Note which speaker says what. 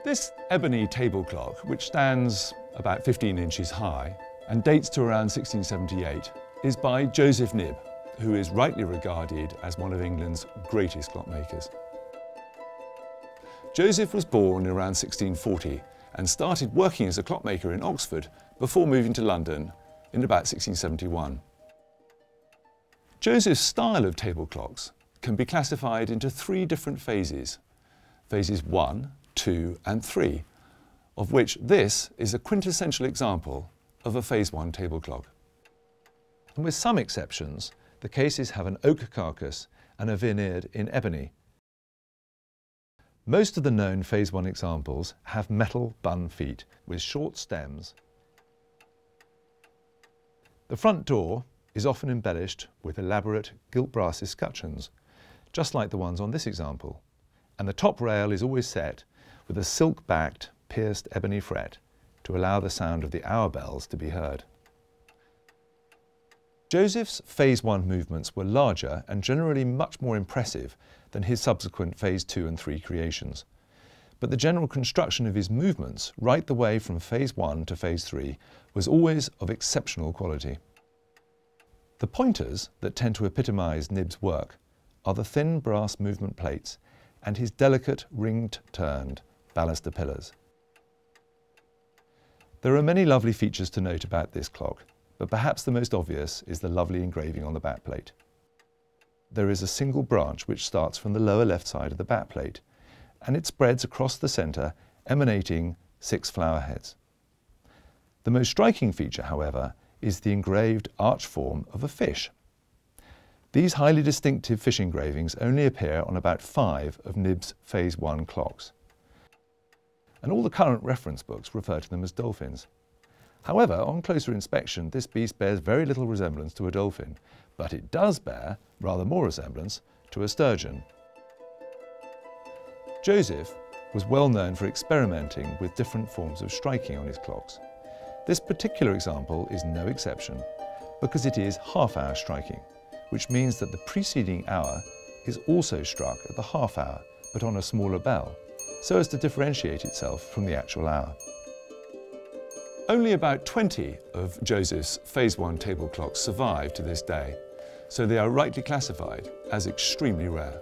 Speaker 1: This ebony table clock, which stands about 15 inches high and dates to around 1678, is by Joseph Knibb, who is rightly regarded as one of England's greatest clockmakers. Joseph was born around 1640 and started working as a clockmaker in Oxford before moving to London in about 1671. Joseph's style of table clocks can be classified into three different phases: phases 1, 2 and 3, of which this is a quintessential example of a phase 1 table clock.
Speaker 2: And with some exceptions, the cases have an oak carcass and are veneered in ebony. Most of the known phase 1 examples have metal bun feet with short stems. The front door is often embellished with elaborate gilt-brass escutcheons, just like the ones on this example, and the top rail is always set with a silk-backed pierced ebony fret to allow the sound of the hour bells to be heard. Joseph's phase 1 movements were larger and generally much more impressive than his subsequent phase 2 and 3 creations, but the general construction of his movements right the way from phase 1 to phase 3 was always of exceptional quality. The pointers that tend to epitomise Knibb's work are the thin brass movement plates and his delicate ringed-turned baluster pillars. There are many lovely features to note about this clock, but perhaps the most obvious is the lovely engraving on the backplate. There is a single branch which starts from the lower left side of the backplate, and it spreads across the centre, emanating 6 flower heads. The most striking feature, however, is the engraved arch form of a fish. These highly distinctive fish engravings only appear on about 5 of Knibb's phase 1 clocks, and all the current reference books refer to them as dolphins. However, on closer inspection, this beast bears very little resemblance to a dolphin, but it does bear rather more resemblance to a sturgeon. Joseph was well known for experimenting with different forms of striking on his clocks. This particular example is no exception, because it is half-hour striking, which means that the preceding hour is also struck at the half hour, but on a smaller bell, so as to differentiate itself from the actual hour.
Speaker 1: Only about 20 of Joseph's phase 1 table clocks survive to this day, so they are rightly classified as extremely rare.